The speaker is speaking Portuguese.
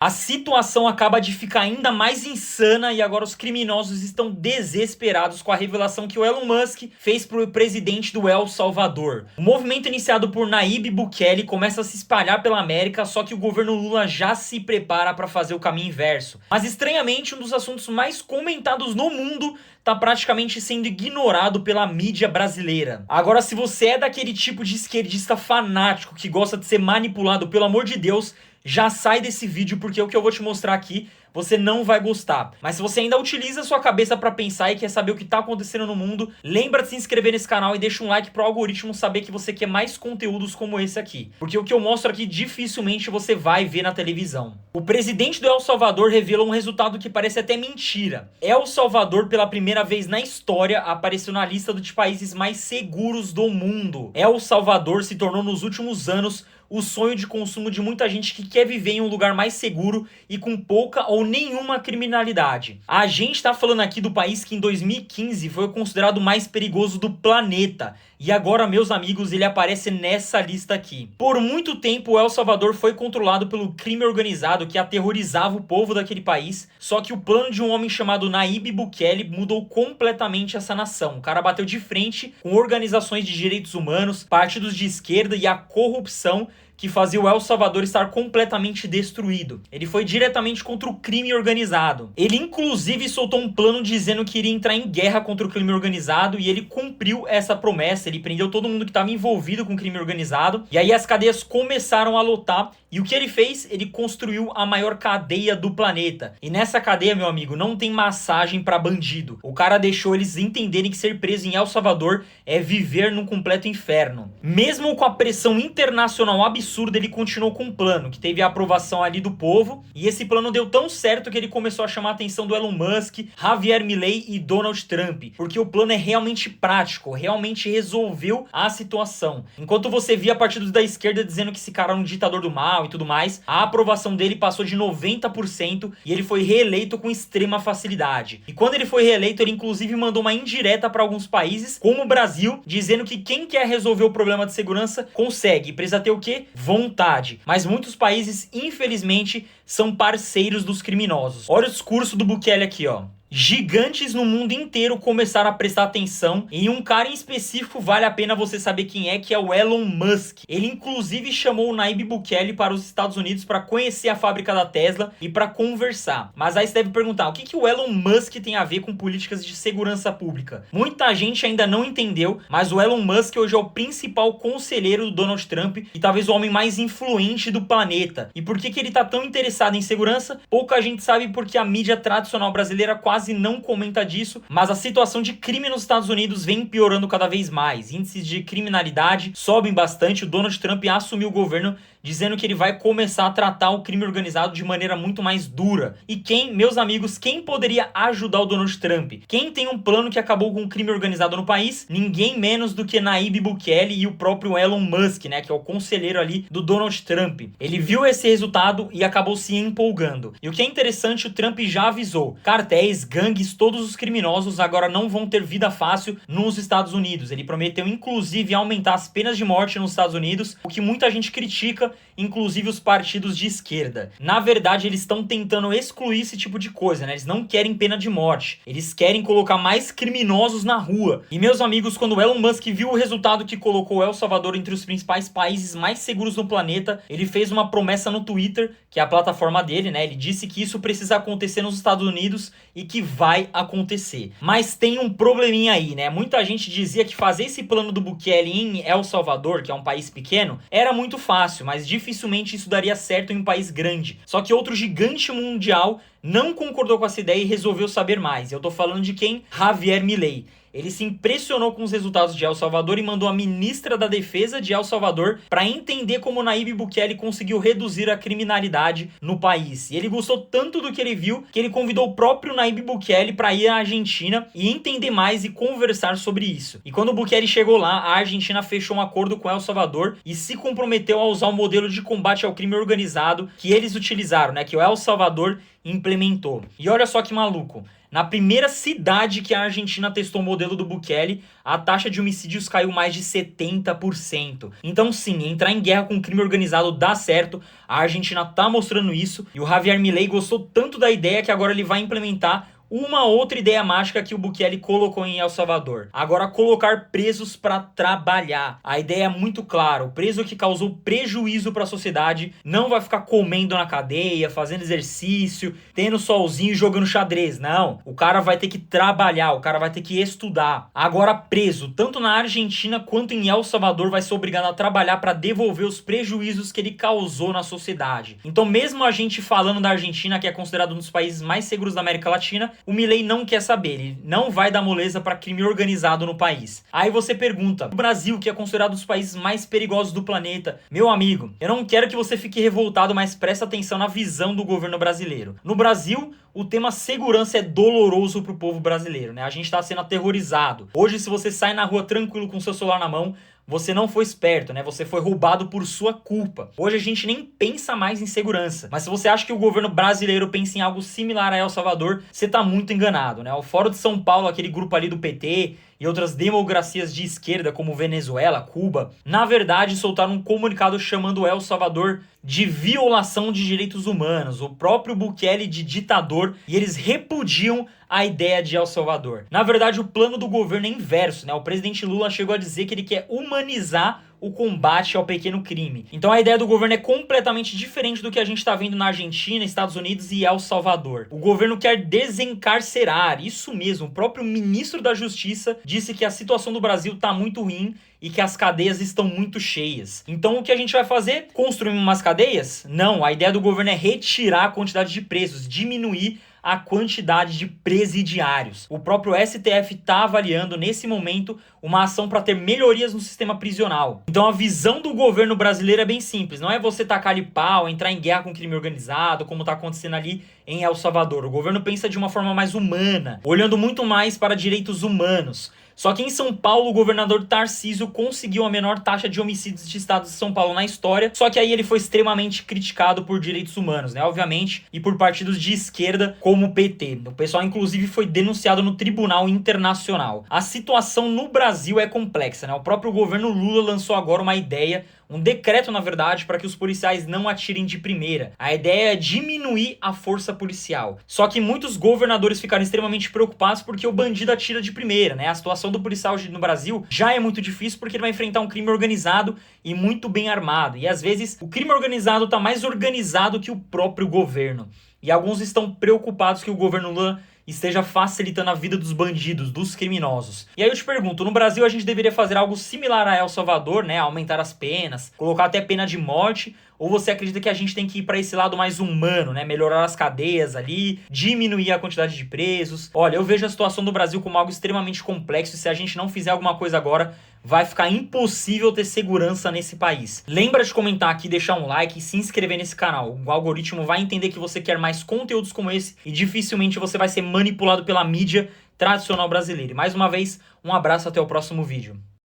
A situação acaba de ficar ainda mais insana e agora os criminosos estão desesperados com a revelação que o Elon Musk fez para o presidente do El Salvador. O movimento iniciado por Nayib Bukele começa a se espalhar pela América, só que o governo Lula já se prepara para fazer o caminho inverso. Mas estranhamente, um dos assuntos mais comentados no mundo tá praticamente sendo ignorado pela mídia brasileira. Agora, se você é daquele tipo de esquerdista fanático que gosta de ser manipulado, pelo amor de Deus, já sai desse vídeo, porque o que eu vou te mostrar aqui você não vai gostar. Mas se você ainda utiliza a sua cabeça pra pensar e quer saber o que tá acontecendo no mundo, lembra de se inscrever nesse canal e deixa um like pro algoritmo saber que você quer mais conteúdos como esse aqui. Porque o que eu mostro aqui dificilmente você vai ver na televisão. O presidente do El Salvador revela um resultado que parece até mentira. El Salvador, pela primeira vez na história, apareceu na lista de países mais seguros do mundo. El Salvador se tornou nos últimos anos o sonho de consumo de muita gente que quer viver em um lugar mais seguro e com pouca ou nenhuma criminalidade. A gente tá falando aqui do país que em 2015 foi considerado o mais perigoso do planeta. E agora, meus amigos, ele aparece nessa lista aqui. Por muito tempo, o El Salvador foi controlado pelo crime organizado que aterrorizava o povo daquele país. Só que o plano de um homem chamado Nayib Bukele mudou completamente essa nação. O cara bateu de frente com organizações de direitos humanos, partidos de esquerda e a corrupção que fazia o El Salvador estar completamente destruído. Ele foi diretamente contra o crime organizado. Ele inclusive soltou um plano dizendo que iria entrar em guerra contra o crime organizado e ele cumpriu essa promessa. Ele prendeu todo mundo que estava envolvido com o crime organizado e aí as cadeias começaram a lotar. E o que ele fez? Ele construiu a maior cadeia do planeta. E nessa cadeia, meu amigo, não tem massagem pra bandido. O cara deixou eles entenderem que ser preso em El Salvador é viver num completo inferno. Mesmo com a pressão internacional absurda, ele continuou com um plano, que teve a aprovação ali do povo. E esse plano deu tão certo que ele começou a chamar a atenção do Elon Musk, Javier Milei e Donald Trump. Porque o plano é realmente prático, realmente resolveu a situação. Enquanto você via partidos da esquerda dizendo que esse cara é um ditador do mal e tudo mais, a aprovação dele passou de 90% e ele foi reeleito com extrema facilidade. E quando ele foi reeleito, ele inclusive mandou uma indireta para alguns países, como o Brasil, dizendo que quem quer resolver o problema de segurança consegue. Precisa ter o quê? Vontade. Mas muitos países, infelizmente, são parceiros dos criminosos. Olha o discurso do Bukele aqui, ó. Gigantes no mundo inteiro começaram a prestar atenção em um cara em específico, vale a pena você saber quem é, que é o Elon Musk. Ele inclusive chamou o Nayib Bukele para os Estados Unidos para conhecer a fábrica da Tesla e para conversar. Mas aí você deve perguntar, o que o Elon Musk tem a ver com políticas de segurança pública? Muita gente ainda não entendeu, mas o Elon Musk hoje é o principal conselheiro do Donald Trump e talvez o homem mais influente do planeta. E por que ele tá tão interessado em segurança? Pouca gente sabe, porque a mídia tradicional brasileira quase não comenta disso, mas a situação de crime nos Estados Unidos vem piorando cada vez mais. Índices de criminalidade sobem bastante. O Donald Trump assumiu o governo dizendo que ele vai começar a tratar o crime organizado de maneira muito mais dura. E quem, meus amigos, quem poderia ajudar o Donald Trump? Quem tem um plano que acabou com o crime organizado no país? Ninguém menos do que Nayib Bukele e o próprio Elon Musk, né, que é o conselheiro ali do Donald Trump. Ele viu esse resultado e acabou se empolgando. E o que é interessante, o Trump já avisou: cartéis, gangues, todos os criminosos agora não vão ter vida fácil nos Estados Unidos. Ele prometeu inclusive aumentar as penas de morte nos Estados Unidos, o que muita gente critica, inclusive os partidos de esquerda. Na verdade, eles estão tentando excluir esse tipo de coisa, né? Eles não querem pena de morte. Eles querem colocar mais criminosos na rua. E, meus amigos, quando o Elon Musk viu o resultado que colocou El Salvador entre os principais países mais seguros do planeta, ele fez uma promessa no Twitter, que é a plataforma dele, né? Ele disse que isso precisa acontecer nos Estados Unidos e que vai acontecer. Mas tem um probleminha aí, né? Muita gente dizia que fazer esse plano do Bukele em El Salvador, que é um país pequeno, era muito fácil, mas dificilmente isso daria certo em um país grande. Só que outro gigante mundial não concordou com essa ideia e resolveu saber mais. Eu tô falando de quem? Javier Milei. Ele se impressionou com os resultados de El Salvador e mandou a ministra da Defesa de El Salvador para entender como Nayib Bukele conseguiu reduzir a criminalidade no país. E ele gostou tanto do que ele viu que ele convidou o próprio Nayib Bukele para ir à Argentina e entender mais e conversar sobre isso. E quando o Bukele chegou lá, a Argentina fechou um acordo com El Salvador e se comprometeu a usar o modelo de combate ao crime organizado que eles utilizaram, né? Que o El Salvador implementou. E olha só que maluco. Na primeira cidade que a Argentina testou o modelo do Bukele, a taxa de homicídios caiu mais de 70%. Então sim, entrar em guerra com o crime organizado dá certo, a Argentina tá mostrando isso, e o Javier Milei gostou tanto da ideia que agora ele vai implementar uma outra ideia mágica que o Bukele colocou em El Salvador. Agora, colocar presos para trabalhar. A ideia é muito clara. O preso que causou prejuízo para a sociedade não vai ficar comendo na cadeia, fazendo exercício, tendo solzinho e jogando xadrez. Não. O cara vai ter que trabalhar, o cara vai ter que estudar. Agora, preso, tanto na Argentina quanto em El Salvador, vai ser obrigado a trabalhar para devolver os prejuízos que ele causou na sociedade. Então, mesmo a gente falando da Argentina, que é considerado um dos países mais seguros da América Latina, o Milei não quer saber, ele não vai dar moleza para crime organizado no país. Aí você pergunta, o Brasil, que é considerado um dos países mais perigosos do planeta, meu amigo, eu não quero que você fique revoltado, mas presta atenção na visão do governo brasileiro. No Brasil, o tema segurança é doloroso pro povo brasileiro, né? A gente tá sendo aterrorizado. Hoje, se você sai na rua tranquilo com seu celular na mão, você não foi esperto, né? Você foi roubado por sua culpa. Hoje a gente nem pensa mais em segurança. Mas se você acha que o governo brasileiro pensa em algo similar a El Salvador, você tá muito enganado, né? O Fórum de São Paulo, aquele grupo ali do PT e outras democracias de esquerda como Venezuela, Cuba, na verdade soltaram um comunicado chamando El Salvador de violação de direitos humanos, o próprio Bukele de ditador, e eles repudiam a ideia de El Salvador. Na verdade, o plano do governo é inverso, né? O presidente Lula chegou a dizer que ele quer humanizar o combate ao pequeno crime. Então a ideia do governo é completamente diferente do que a gente está vendo na Argentina, Estados Unidos e El Salvador. O governo quer desencarcerar, isso mesmo, o próprio ministro da Justiça disse que a situação do Brasil está muito ruim e que as cadeias estão muito cheias. Então o que a gente vai fazer? Construir umas cadeias? Não, a ideia do governo é retirar a quantidade de presos, diminuir a quantidade de presidiários. O próprio STF está avaliando nesse momento uma ação para ter melhorias no sistema prisional. Então a visão do governo brasileiro é bem simples, não é você tacar-lhe pau, entrar em guerra com crime organizado, como está acontecendo ali em El Salvador. O governo pensa de uma forma mais humana, olhando muito mais para direitos humanos. Só que em São Paulo, o governador Tarcísio conseguiu a menor taxa de homicídios de estado de São Paulo na história, só que aí ele foi extremamente criticado por direitos humanos, né, obviamente, e por partidos de esquerda como o PT. O pessoal, inclusive, foi denunciado no Tribunal Internacional. A situação no Brasil é complexa, né? O próprio governo Lula lançou agora uma ideia, um decreto, na verdade, para que os policiais não atirem de primeira. A ideia é diminuir a força policial. Só que muitos governadores ficaram extremamente preocupados porque o bandido atira de primeira, né? A situação do policial no Brasil já é muito difícil porque ele vai enfrentar um crime organizado e muito bem armado. E às vezes o crime organizado está mais organizado que o próprio governo. E alguns estão preocupados que o governo Lula esteja facilitando a vida dos bandidos, dos criminosos. E aí eu te pergunto, no Brasil a gente deveria fazer algo similar a El Salvador, né? Aumentar as penas, colocar até pena de morte, ou você acredita que a gente tem que ir para esse lado mais humano, né? Melhorar as cadeias ali, diminuir a quantidade de presos? Olha, eu vejo a situação do Brasil como algo extremamente complexo e se a gente não fizer alguma coisa agora, vai ficar impossível ter segurança nesse país. Lembra de comentar aqui, deixar um like e se inscrever nesse canal. O algoritmo vai entender que você quer mais conteúdos como esse e dificilmente você vai ser manipulado pela mídia tradicional brasileira. E mais uma vez, um abraço, até o próximo vídeo.